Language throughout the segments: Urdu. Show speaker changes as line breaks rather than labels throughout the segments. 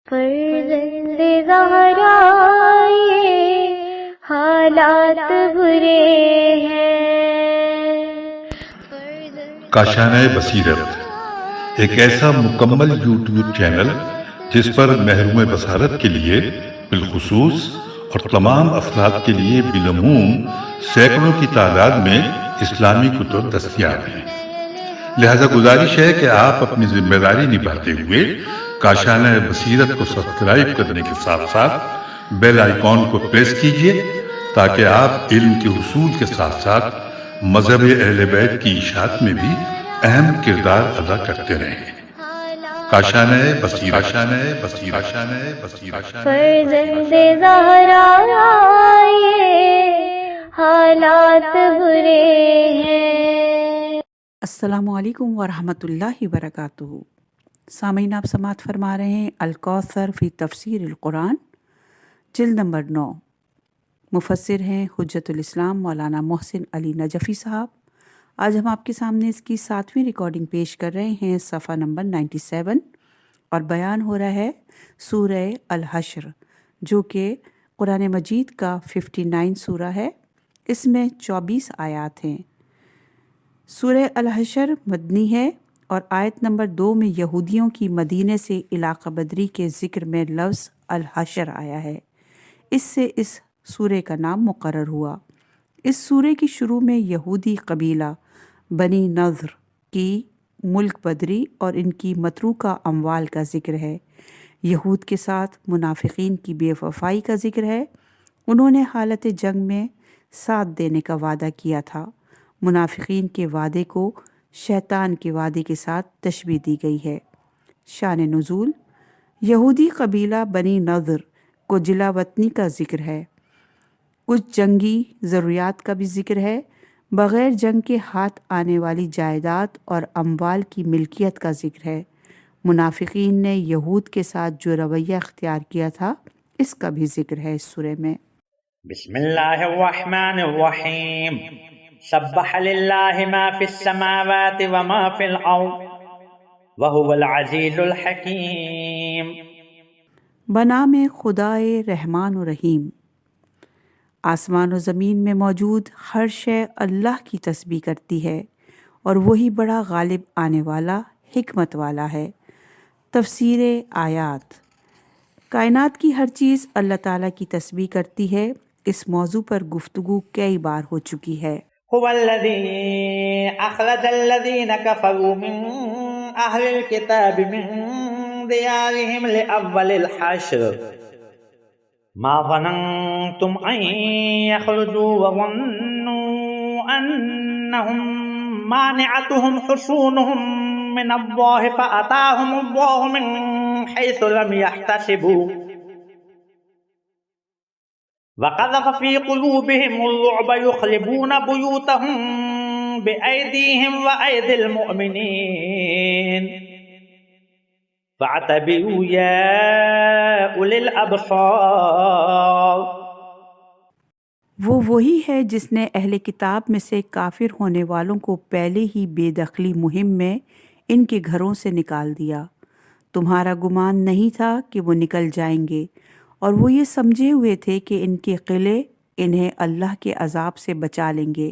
فرزند زہرا یہ حالات برے ہیں۔
کاشانہ بصیرت ایک ایسا مکمل یوٹیوب چینل جس پر محروم بصارت کے لیے بالخصوص اور تمام افراد کے لیے بالعموم سینکڑوں کی تعداد میں اسلامی کتب دستیاب ہیں۔ لہذا گزارش ہے کہ آپ اپنی ذمہ داری نبھاتے ہوئے کاشانہ بصیرت کو سبسکرائب کرنے کے ساتھ ساتھ بیل آئیکن کو پریس کیجئے تاکہ آپ علم کے حصول کے ساتھ ساتھ مذہب اہل بیت کی اشاعت میں بھی اہم کردار ادا کرتے رہیں۔ کاشانہ بصیرت۔
فرزند زہرا یہ حالات برے ہیں۔
السلام علیکم ورحمۃ اللہ وبرکاتہ۔ سامعین، آپ سماعت فرما رہے ہیں الکوثر فی تفسیر القرآن، جلد نمبر 9۔ مفسر ہیں حجت الاسلام مولانا محسن علی نجفی صاحب۔ آج ہم آپ کے سامنے اس کی 7ویں ریکارڈنگ پیش کر رہے ہیں، صفحہ نمبر 97، اور بیان ہو رہا ہے سورہ الحشر، جو کہ قرآن مجید کا 59 سورہ ہے۔ اس میں 24 آیات ہیں۔ سورہ الحشر مدنی ہے اور آیت نمبر 2 میں یہودیوں کی مدینے سے علاقہ بدری کے ذکر میں لفظ الحشر آیا ہے۔ اس سے اس سورہ کا نام مقرر ہوا۔ اس سورہ کی شروع میں یہودی قبیلہ بنی نضر کی ملک بدری اور ان کی متروکہ اموال کا ذکر ہے۔ یہود کے ساتھ منافقین کی بے وفائی کا ذکر ہے۔ انہوں نے حالت جنگ میں ساتھ دینے کا وعدہ کیا تھا۔ منافقین کے وعدے کو شیطان کے وعدے کے ساتھ تشبیہ دی گئی ہے۔ شان نزول: یہودی قبیلہ بنی نضر کو جلا وطنی کا ذکر ہے۔ کچھ جنگی ضروریات کا بھی ذکر ہے۔ بغیر جنگ کے ہاتھ آنے والی جائیداد اور اموال کی ملکیت کا ذکر ہے۔ منافقین نے یہود کے ساتھ جو رویہ اختیار کیا تھا، اس کا بھی ذکر ہے اس سورہ میں۔
بسم اللہ الرحمن الرحیم۔ سبح للہ ما فی السماوات وما فی الارض وہو العزیز الحکیم۔
بنام خدائے رحمان و رحیم۔ آسمان و زمین میں موجود ہر شے اللہ کی تسبیح کرتی ہے، اور وہی بڑا غالب آنے والا، حکمت والا ہے۔ تفسیر آیات: کائنات کی ہر چیز اللہ تعالیٰ کی تسبیح کرتی ہے۔ اس موضوع پر گفتگو کئی بار ہو چکی ہے۔
هو الذی اخرج الذین کفروا من اہل الكتاب من دیارهم لأول الحشر ما ظننتم ان يخرجوا وظنوا انهم مانعتهم حصونهم من الله فأتاهم الله من حيث لم يحتسبوا وقذف في قلوبهم الرعب يخربون بيوتهم بأيديهم وأيدي المؤمنين فاعتبروا يا أولي الأبصار۔
وہ وہی ہے جس نے اہل کتاب میں سے کافر ہونے والوں کو پہلے ہی بے دخلی مہم میں ان کے گھروں سے نکال دیا۔ تمہارا گمان نہیں تھا کہ وہ نکل جائیں گے، اور وہ یہ سمجھے ہوئے تھے کہ ان کے قلعے انہیں اللہ کے عذاب سے بچا لیں گے،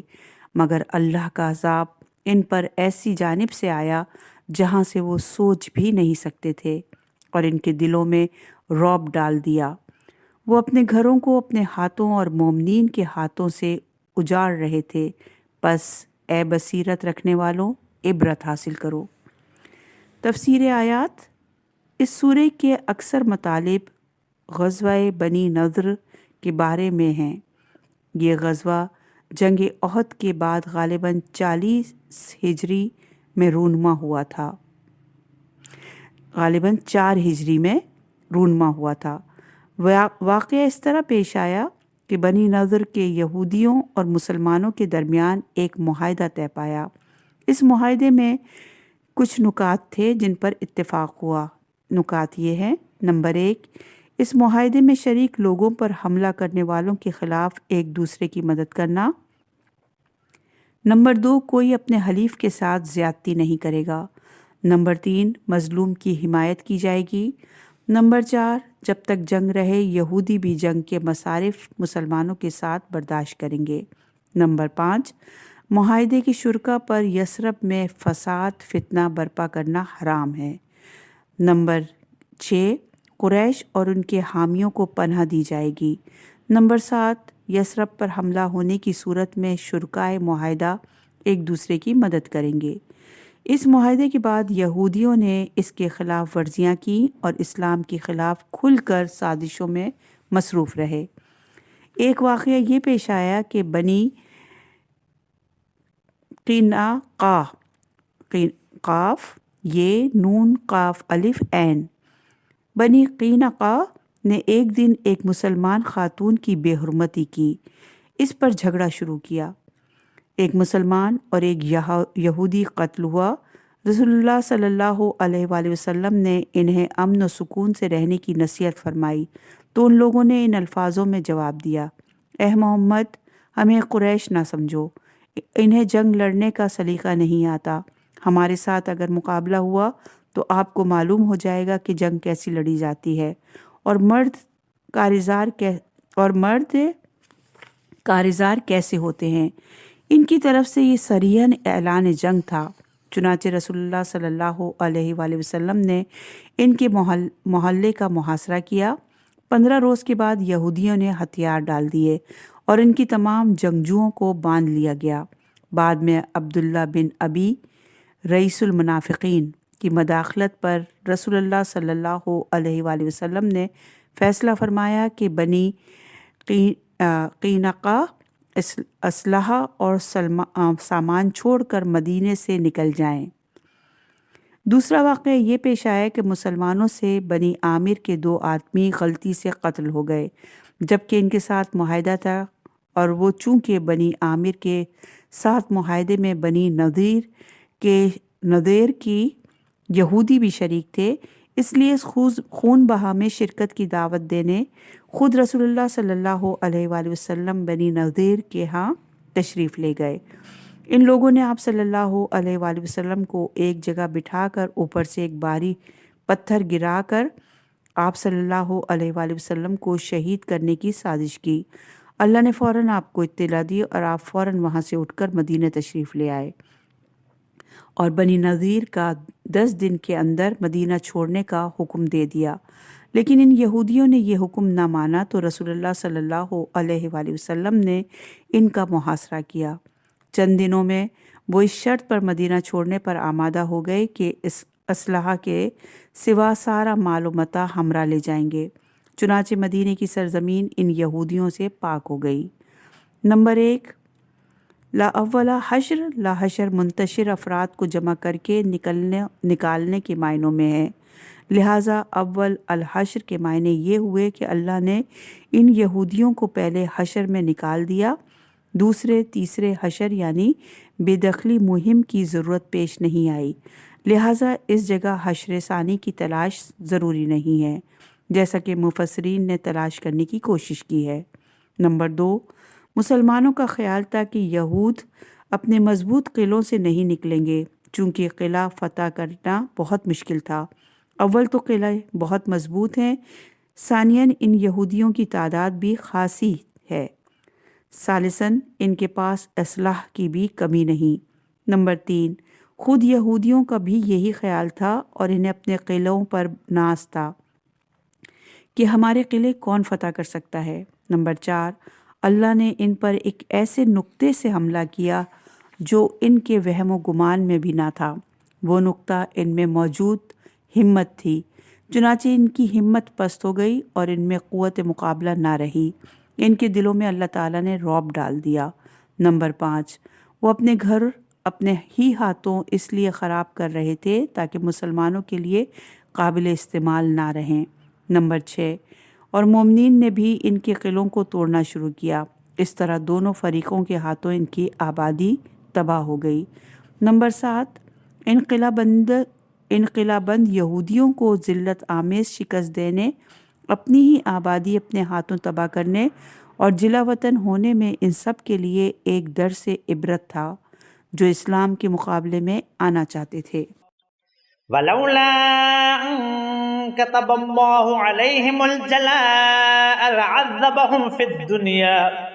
مگر اللہ کا عذاب ان پر ایسی جانب سے آیا جہاں سے وہ سوچ بھی نہیں سکتے تھے، اور ان کے دلوں میں رعب ڈال دیا۔ وہ اپنے گھروں کو اپنے ہاتھوں اور مومنین کے ہاتھوں سے اجاڑ رہے تھے۔ پس اے بصیرت رکھنے والوں، عبرت حاصل کرو۔ تفسیر آیات: اس سورہ کے اکثر مطالب غزوہ بنی نضر کے بارے میں ہیں۔ یہ غزوہ جنگ احد کے بعد غالباً 40 ہجری میں رونما ہوا تھا۔ غالباً 4 ہجری میں رونما ہوا تھا۔ واقعہ اس طرح پیش آیا کہ بنی نضر کے یہودیوں اور مسلمانوں کے درمیان ایک معاہدہ طے پایا۔ اس معاہدے میں کچھ نکات تھے جن پر اتفاق ہوا۔ نکات یہ ہیں: نمبر 1، اس معاہدے میں شریک لوگوں پر حملہ کرنے والوں کے خلاف ایک دوسرے کی مدد کرنا۔ نمبر 2، کوئی اپنے حلیف کے ساتھ زیادتی نہیں کرے گا۔ نمبر 3، مظلوم کی حمایت کی جائے گی۔ نمبر 4، جب تک جنگ رہے یہودی بھی جنگ کے مصارف مسلمانوں کے ساتھ برداشت کریں گے۔ نمبر 5، معاہدے کی شرکا پر یثرب میں فساد فتنہ برپا کرنا حرام ہے۔ نمبر 6، قریش اور ان کے حامیوں کو پناہ دی جائے گی۔ نمبر 7، یثرب پر حملہ ہونے کی صورت میں شرکائے معاہدہ ایک دوسرے کی مدد کریں گے۔ اس معاہدے کے بعد یہودیوں نے اس کے خلاف ورزیاں کیں اور اسلام کے خلاف کھل کر سازشوں میں مصروف رہے۔ ایک واقعہ یہ پیش آیا کہ بنی قینقاع، قاف یہ نون قاف الف عین، بنی قینقاع نے ایک دن ایک مسلمان خاتون کی بے حرمتی کی۔ اس پر جھگڑا شروع کیا۔ ایک مسلمان اور ایک یہودی قتل ہوا۔ رسول اللہ صلی اللہ علیہ وآلہ وسلم نے انہیں امن و سکون سے رہنے کی نصیحت فرمائی تو ان لوگوں نے ان الفاظوں میں جواب دیا: اے محمد، ہمیں قریش نہ سمجھو، انہیں جنگ لڑنے کا سلیقہ نہیں آتا۔ ہمارے ساتھ اگر مقابلہ ہوا تو آپ کو معلوم ہو جائے گا کہ جنگ کیسی لڑی جاتی ہے اور مرد کارزار کیسے ہوتے ہیں۔ ان کی طرف سے یہ صریحاً اعلان جنگ تھا۔ چنانچہ رسول اللہ صلی اللہ علیہ وآلہ وسلم نے ان کے محلے کا محاصرہ کیا۔ 15 روز کے بعد یہودیوں نے ہتھیار ڈال دیے اور ان کی تمام جنگجوؤں کو باندھ لیا گیا۔ بعد میں عبداللہ بن ابی رئیس المنافقین کی مداخلت پر رسول اللہ صلی اللہ علیہ وآلہ وسلم نے فیصلہ فرمایا کہ بنی قینقاع اسلحہ اور سامان چھوڑ کر مدینے سے نکل جائیں۔ دوسرا واقعہ یہ پیش آیا کہ مسلمانوں سے بنی عامر کے 2 آدمی غلطی سے قتل ہو گئے جبکہ ان کے ساتھ معاہدہ تھا، اور وہ چونکہ بنی عامر کے ساتھ معاہدے میں بنی نضیر کی یہودی بھی شریک تھے، اس لیے اس خون بہا میں شرکت کی دعوت دینے خود رسول اللہ صلی اللہ علیہ وآلہ وسلم بنی نضیر کے ہاں تشریف لے گئے۔ ان لوگوں نے آپ صلی اللہ علیہ وآلہ وسلم کو ایک جگہ بٹھا کر اوپر سے ایک بھاری پتھر گرا کر آپ صلی اللہ علیہ وآلہ وسلم کو شہید کرنے کی سازش کی۔ اللہ نے فوراً آپ کو اطلاع دی اور آپ فوراً وہاں سے اٹھ کر مدینہ تشریف لے آئے اور بنی نضیر کا 10 دن کے اندر مدینہ چھوڑنے کا حکم دے دیا۔ لیکن ان یہودیوں نے یہ حکم نہ مانا تو رسول اللہ صلی اللہ علیہ وآلہ وسلم نے ان کا محاصرہ کیا۔ چند دنوں میں وہ اس شرط پر مدینہ چھوڑنے پر آمادہ ہو گئے کہ اس اسلحہ کے سوا سارا مال و متاع ہمراہ لے جائیں گے۔ چنانچہ مدینے کی سرزمین ان یہودیوں سے پاک ہو گئی۔ نمبر 1، لا اولا حشر، لا حشر منتشر افراد کو جمع کر کے نکالنے کے معنوں میں ہے، لہٰذا اول الحشر کے معنی یہ ہوئے کہ اللہ نے ان یہودیوں کو پہلے حشر میں نکال دیا، دوسرے تیسرے حشر یعنی بے دخلی مہم کی ضرورت پیش نہیں آئی، لہٰذا اس جگہ حشر ثانی کی تلاش ضروری نہیں ہے، جیسا کہ مفسرین نے تلاش کرنے کی کوشش کی ہے۔ نمبر 2، مسلمانوں کا خیال تھا کہ یہود اپنے مضبوط قلعوں سے نہیں نکلیں گے چونکہ قلعہ فتح کرنا بہت مشکل تھا۔ اول تو قلعے بہت مضبوط ہیں، ثانیاً ان یہودیوں کی تعداد بھی خاصی ہے، ثالثاً ان کے پاس اسلحہ کی بھی کمی نہیں۔ نمبر 3، خود یہودیوں کا بھی یہی خیال تھا اور انہیں اپنے قلعوں پر ناز تھا کہ ہمارے قلعے کون فتح کر سکتا ہے۔ نمبر 4، اللہ نے ان پر ایک ایسے نقطے سے حملہ کیا جو ان کے وہم و گمان میں بھی نہ تھا، وہ نقطہ ان میں موجود ہمت تھی، چنانچہ ان کی ہمت پست ہو گئی اور ان میں قوت مقابلہ نہ رہی، ان کے دلوں میں اللہ تعالیٰ نے رعب ڈال دیا۔ نمبر 5، وہ اپنے گھر اپنے ہی ہاتھوں اس لیے خراب کر رہے تھے تاکہ مسلمانوں کے لیے قابل استعمال نہ رہیں۔ نمبر 6، اور مومنین نے بھی ان کے قلعوں کو توڑنا شروع کیا، اس طرح دونوں فریقوں کے ہاتھوں ان کی آبادی تباہ ہو گئی۔ نمبر 7، انقلہ بند یہودیوں کو ذلت آمیز شکست دینے، اپنی ہی آبادی اپنے ہاتھوں تباہ کرنے اور جلا وطن ہونے میں ان سب کے لیے ایک درس عبرت تھا جو اسلام کے مقابلے میں آنا چاہتے تھے۔
ولولا ان كتب الله عليهم الجلاء لعذبهم في الدنيا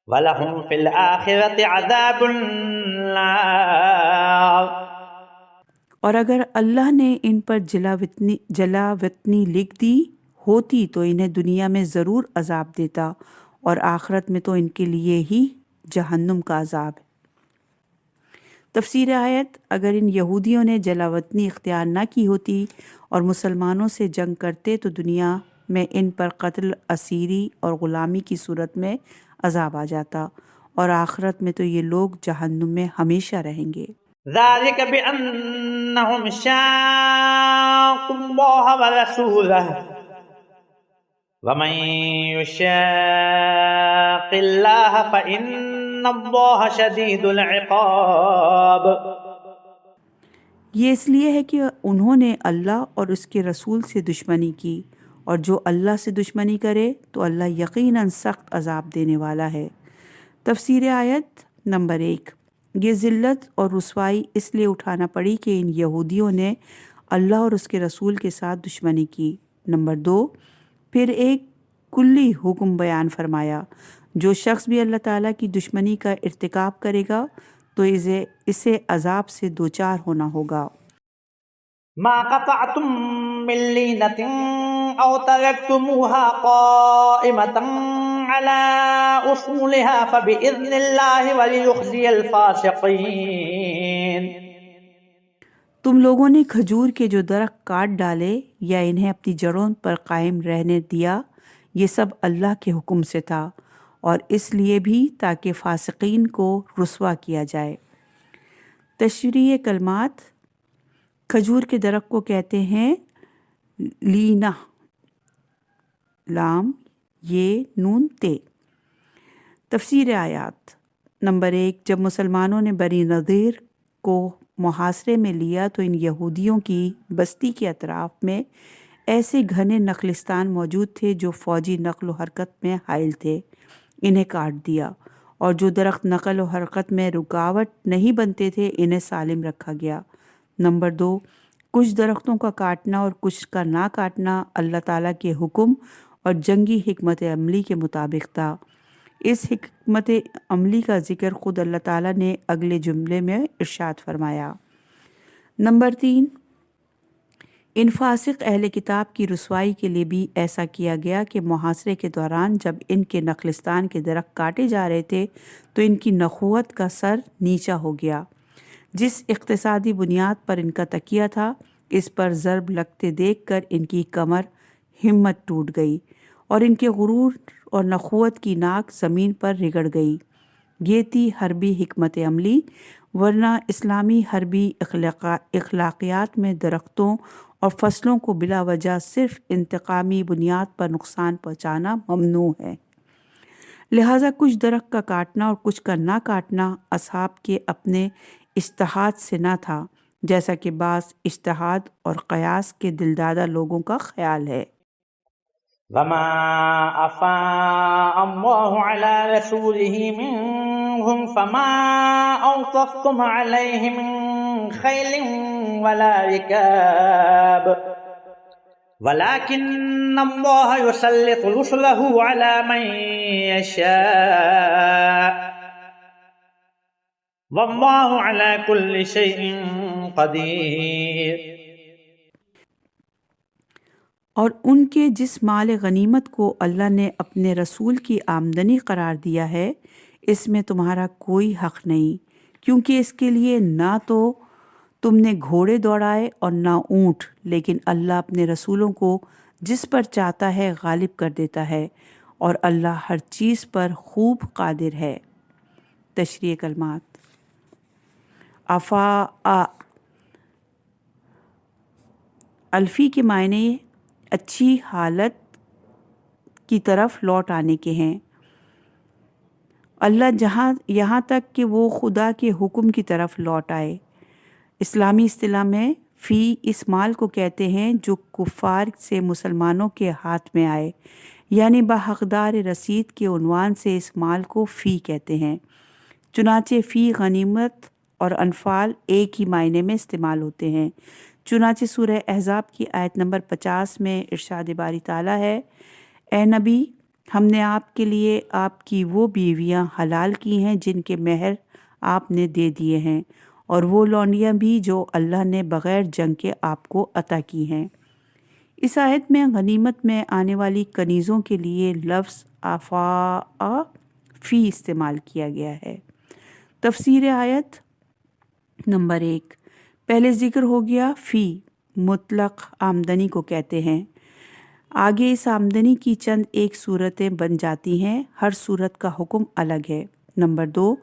وَلَهُمْ فِي الْآخِرَةِ عَذَابُ النَّارِ۔
اور اگر اللہ نے ان پر جلاوطنی لکھ دی ہوتی تو انہیں دنیا میں ضرور عذاب دیتا اور آخرت میں تو ان کے لیے ہی جہنم کا عذاب ہے۔ تفسیر آیت: اگر ان یہودیوں نے جلاوطنی اختیار نہ کی ہوتی اور مسلمانوں سے جنگ کرتے تو دنیا میں ان پر قتل، اسیری اور غلامی کی صورت میں عذاب آ جاتا اور آخرت میں تو یہ لوگ جہنم میں ہمیشہ رہیں گے۔
ذَلِكَ بِأَنَّهُمْ شَاقُّوا اللَّهَ وَرَسُولَهُ وَمَن يُشَاقِّ اللَّهَ فَإِنَّ اللَّهَ شَدِيدُ الْعِقَابِ۔
یہ اس لیے ہے کہ انہوں نے اللہ اور اس کے رسول سے دشمنی کی، اور جو اللہ سے دشمنی کرے تو اللہ یقیناً سخت عذاب دینے والا ہے۔ تفسیر آیت نمبر 1: یہ ذلت اور رسوائی اس لیے اٹھانا پڑی کہ ان یہودیوں نے اللہ اور اس کے رسول کے ساتھ دشمنی کی۔ نمبر 2: پھر ایک کلی حکم بیان فرمایا، جو شخص بھی اللہ تعالیٰ کی دشمنی کا ارتکاب کرے گا تو اسے عذاب سے دوچار ہونا ہوگا۔
ما قطعتم من لینۃ او ترکتموها قائمۃ علی اصولها فبإذن اللہ وليخزي الفاسقین۔
تم لوگوں نے کھجور کے جو درخت کاٹ ڈالے یا انہیں اپنی جڑوں پر قائم رہنے دیا، یہ سب اللہ کے حکم سے تھا، اور اس لیے بھی تاکہ فاسقین کو رسوا کیا جائے۔ تشریح کلمات: کھجور کے درخت کو کہتے ہیں لینہ، لام یہ نون تے۔ تفسیر آیات نمبر 1: جب مسلمانوں نے بنی نضیر کو محاصرے میں لیا تو ان یہودیوں کی بستی کے اطراف میں ایسے گھنے نخلستان موجود تھے جو فوجی نقل و حرکت میں حائل تھے، انہیں کاٹ دیا، اور جو درخت نقل و حرکت میں رکاوٹ نہیں بنتے تھے انہیں سالم رکھا گیا۔ نمبر 2: کچھ درختوں کا کاٹنا اور کچھ کا نہ کاٹنا اللہ تعالیٰ کے حکم اور جنگی حکمت عملی کے مطابق تھا۔ اس حکمت عملی کا ذکر خود اللہ تعالیٰ نے اگلے جملے میں ارشاد فرمایا۔ نمبر 3: ان فاسق اہل کتاب کی رسوائی کے لیے بھی ایسا کیا گیا کہ محاصرے کے دوران جب ان کے نخلستان کے درخت کاٹے جا رہے تھے تو ان کی نخوت کا سر نیچا ہو گیا۔ جس اقتصادی بنیاد پر ان کا تکیہ تھا اس پر ضرب لگتے دیکھ کر ان کی کمر ہمت ٹوٹ گئی اور ان کے غرور اور نخوت کی ناک زمین پر رگڑ گئی۔ یہ تھی حربی حکمت عملی، ورنہ اسلامی حربی اخلاقیات میں درختوں اور فصلوں کو بلا وجہ صرف انتقامی بنیاد پر نقصان پہنچانا ممنوع ہے۔ لہٰذا کچھ درخت کا کاٹنا اور کچھ کا نہ کاٹنا اصحاب کے اپنے اجتہاد سے نہ تھا، جیسا کہ بعض اجتہاد اور قیاس کے دلدادہ لوگوں کا خیال ہے۔
وما افاء اللہ علی رسولہ منہم فما اوقفتم علیہ من خیل ولا رکاب ولكن اللہ یسلط رسلہ علی من یشاء واللہ علی کل شیء قدیر۔
اور ان کے جس مال غنیمت کو اللہ نے اپنے رسول کی آمدنی قرار دیا ہے اس میں تمہارا کوئی حق نہیں، کیونکہ اس کے لیے نہ تو تم نے گھوڑے دوڑائے اور نہ اونٹ، لیکن اللہ اپنے رسولوں کو جس پر چاہتا ہے غالب کر دیتا ہے، اور اللہ ہر چیز پر خوب قادر ہے۔ تشریح کلمات: افاء الفی کے معنی اچھی حالت کی طرف لوٹ آنے کے ہیں۔ اللہ یہاں تک کہ وہ خدا کے حکم کی طرف لوٹ آئے۔ اسلامی اصطلاح میں فی اس مال کو کہتے ہیں جو کفار سے مسلمانوں کے ہاتھ میں آئے، یعنی باحقدار رسید کے عنوان سے اس مال کو فی کہتے ہیں۔ چنانچہ فی غنیمت اور انفال ایک ہی معنی میں استعمال ہوتے ہیں۔ چنانچہ سورہ احزاب کی آیت نمبر 50 میں ارشاد باری تعالیٰ ہے، اے نبی، ہم نے آپ کے لیے آپ کی وہ بیویاں حلال کی ہیں جن کے مہر آپ نے دے دیے ہیں، اور وہ لونڈیاں بھی جو اللہ نے بغیر جنگ کے آپ کو عطا کی ہیں۔ اس آیت میں غنیمت میں آنے والی کنیزوں کے لیے لفظ آفا فی استعمال کیا گیا ہے۔ تفسیر آیت نمبر 1، پہلے ذکر ہو گیا فی مطلق آمدنی کو کہتے ہیں۔ آگے اس آمدنی کی چند ایک صورتیں بن جاتی ہیں، ہر صورت کا حکم الگ ہے۔ نمبر 2،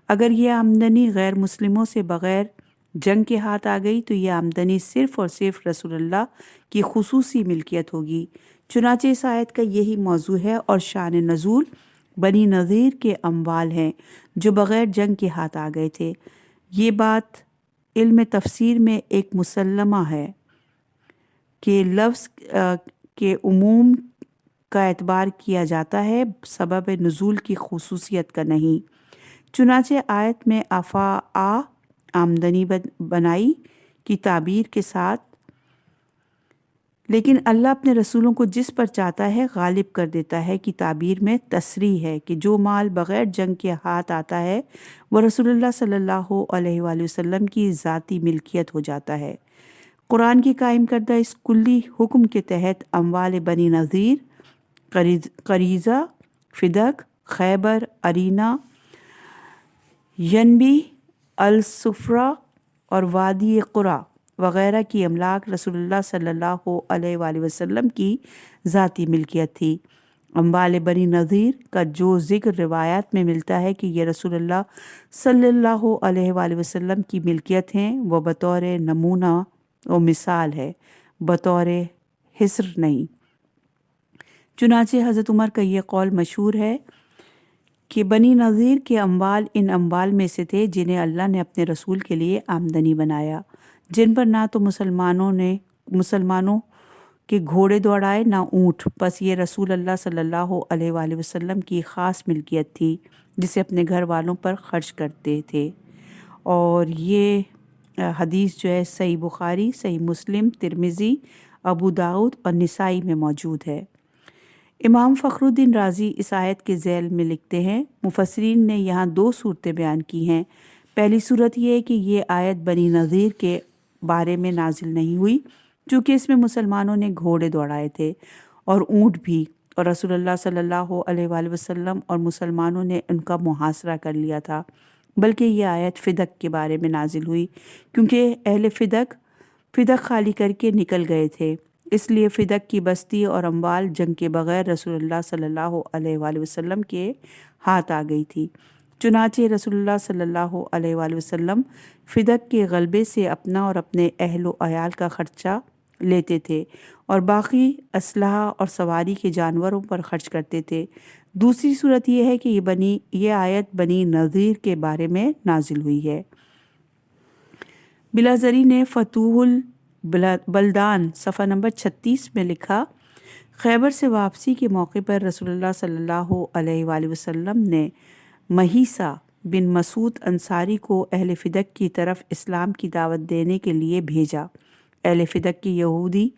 اگر یہ آمدنی غیر مسلموں سے بغیر جنگ کے ہاتھ آ گئی تو یہ آمدنی صرف اور صرف رسول اللہ کی خصوصی ملکیت ہوگی۔ چنانچہ اس آیت کا یہی موضوع ہے اور شان نزول بنی نذیر کے اموال ہیں جو بغیر جنگ کے ہاتھ آ گئے تھے۔ یہ بات علم تفسیر میں ایک مسلمہ ہے کہ لفظ کے عموم کا اعتبار کیا جاتا ہے، سبب نزول کی خصوصیت کا نہیں۔ چنانچہ آیت میں آفا آمدنی بنائی کی تعبیر کے ساتھ، لیکن اللہ اپنے رسولوں کو جس پر چاہتا ہے غالب کر دیتا ہے کی تعبیر میں تصریح ہے کہ جو مال بغیر جنگ کے ہاتھ آتا ہے وہ رسول اللہ صلی اللہ علیہ وآلہ وسلم کی ذاتی ملکیت ہو جاتا ہے۔ قرآن کی قائم کردہ اس کلی حکم کے تحت اموال بنی نذیر، قریظہ، فدق، خیبر، ارینا، ینبی، الصفرہ اور وادی قرا وغیرہ کی املاک رسول اللہ صلی اللہ علیہ وآلہ وسلم کی ذاتی ملکیت تھی۔ اموال بنی نذیر کا جو ذکر روایات میں ملتا ہے کہ یہ رسول اللہ صلی اللہ علیہ وآلہ وسلم کی ملکیت ہیں، وہ بطور نمونہ و مثال ہے، بطور حصر نہیں۔ چنانچہ حضرت عمر کا یہ قول مشہور ہے کہ بنی نذیر کے اموال ان اموال میں سے تھے جنہیں اللہ نے اپنے رسول کے لیے آمدنی بنایا، جن پر نہ تو مسلمانوں کے گھوڑے دوڑائے نہ اونٹ، بس یہ رسول اللہ صلی اللہ علیہ وآلہ وسلم کی خاص ملکیت تھی جسے اپنے گھر والوں پر خرچ کرتے تھے۔ اور یہ حدیث جو ہے صحیح بخاری، صحیح مسلم، ترمذی، ابو داؤد اور نسائی میں موجود ہے۔ امام فخر الدین رازی اس آیت کے ذیل میں لکھتے ہیں، مفسرین نے یہاں 2 صورتیں بیان کی ہیں۔ پہلی صورت یہ ہے کہ یہ آیت بنی نذیر کے بارے میں نازل نہیں ہوئی چونکہ اس میں مسلمانوں نے گھوڑے دوڑائے تھے اور اونٹ بھی، اور رسول اللہ صلی اللہ علیہ وآلہ وسلم اور مسلمانوں نے ان کا محاصرہ کر لیا تھا، بلکہ یہ آیت فدق کے بارے میں نازل ہوئی کیونکہ اہل فدق خالی کر کے نکل گئے تھے، اس لیے فدق کی بستی اور اموال جنگ کے بغیر رسول اللہ صلی اللہ علیہ وآلہ وسلم کے ہاتھ آ گئی تھی۔ چنانچہ رسول اللہ صلی اللہ علیہ وآلہ وسلم فدق کے غلبے سے اپنا اور اپنے اہل و عیال کا خرچہ لیتے تھے اور باقی اسلحہ اور سواری کے جانوروں پر خرچ کرتے تھے۔ دوسری صورت یہ ہے کہ یہ آیت بنی نذیر کے بارے میں نازل ہوئی ہے۔ بلازری نے فتوح البلدان صفحہ نمبر 36 میں لکھا، خیبر سے واپسی کے موقع پر رسول اللہ صلی اللہ علیہ وآلہ وسلم نے مہیسہ بن مسعود انصاری کو اہل فدق کی طرف اسلام کی دعوت دینے کے لیے بھیجا۔ اہل فدق کے یہودی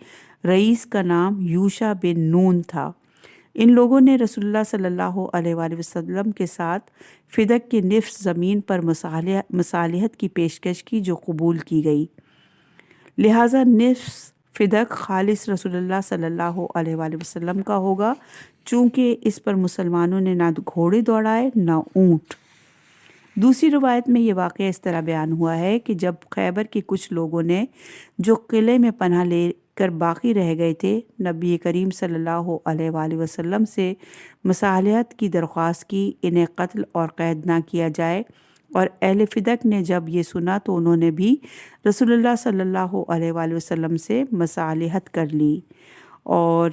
رئیس کا نام یوشع بن نون تھا۔ ان لوگوں نے رسول اللہ صلی اللہ علیہ وآلہ وسلم کے ساتھ فدق کے نصف زمین پر مصالحت کی پیشکش کی جو قبول کی گئی، لہٰذا نصف فدق خالص رسول اللہ صلی اللہ علیہ وآلہ وسلم کا ہوگا، چونکہ اس پر مسلمانوں نے نہ گھوڑے دوڑائے نہ اونٹ۔ دوسری روایت میں یہ واقعہ اس طرح بیان ہوا ہے کہ جب خیبر کے کچھ لوگوں نے جو قلعے میں پناہ لے کر باقی رہ گئے تھے نبی کریم صلی اللہ علیہ وآلہ وسلم سے مصالحت کی درخواست کی، انہیں قتل اور قید نہ کیا جائے، اور اہل فدق نے جب یہ سنا تو انہوں نے بھی رسول اللہ صلی اللہ علیہ وآلہ وسلم سے مصالحت کر لی۔ اور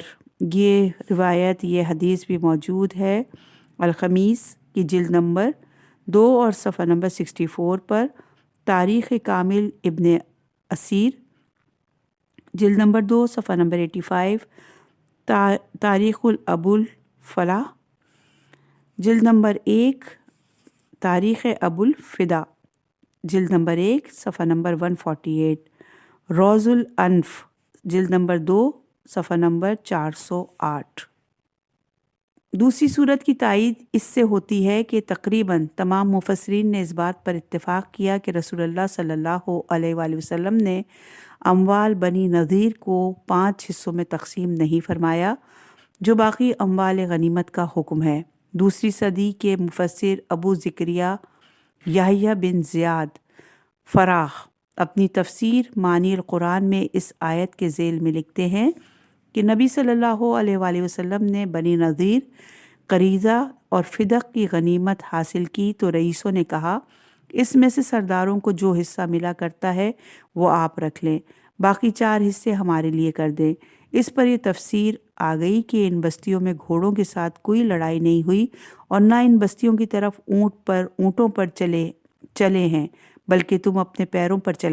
یہ روایت، یہ حدیث بھی موجود ہے الخمیس کی جلد نمبر 2 اور صفحہ نمبر 64 پر، تاریخ کامل ابن اسیر جلد نمبر 2 صفحہ نمبر 85، تاریخ الابو الفلاح جلد نمبر 1، تاریخ ابو الفدا جلد نمبر 1 صفحہ نمبر 148، روز الانف جلد نمبر 2 صفحہ نمبر 408۔ دوسری صورت کی تائید اس سے ہوتی ہے کہ تقریباً تمام مفسرین نے اس بات پر اتفاق کیا کہ رسول اللہ صلی اللہ علیہ وآلہ وسلم نے اموال بنی نذیر کو 5 حصوں میں تقسیم نہیں فرمایا، جو باقی اموال غنیمت کا حکم ہے۔ دوسری صدی کے مفسر ابو زکریا یحییٰ بن زیاد فراخ اپنی تفسیر معانی القرآن میں اس آیت کے ذیل میں لکھتے ہیں کہ نبی صلی اللہ علیہ وآلہ وسلم نے بنی نذیر، قریظہ اور فدق کی غنیمت حاصل کی تو رئیسوں نے کہا اس میں سے سرداروں کو جو حصہ ملا کرتا ہے وہ آپ رکھ لیں، باقی 4 حصے ہمارے لیے کر دیں۔ اس پر یہ تفسیر آ گئی کہ ان بستیوں میں گھوڑوں کے ساتھ کوئی لڑائی نہیں ہوئی اور نہ ان بستیوں کی طرف اونٹوں پر چلے ہیں، بلکہ تم اپنے پیروں پر چل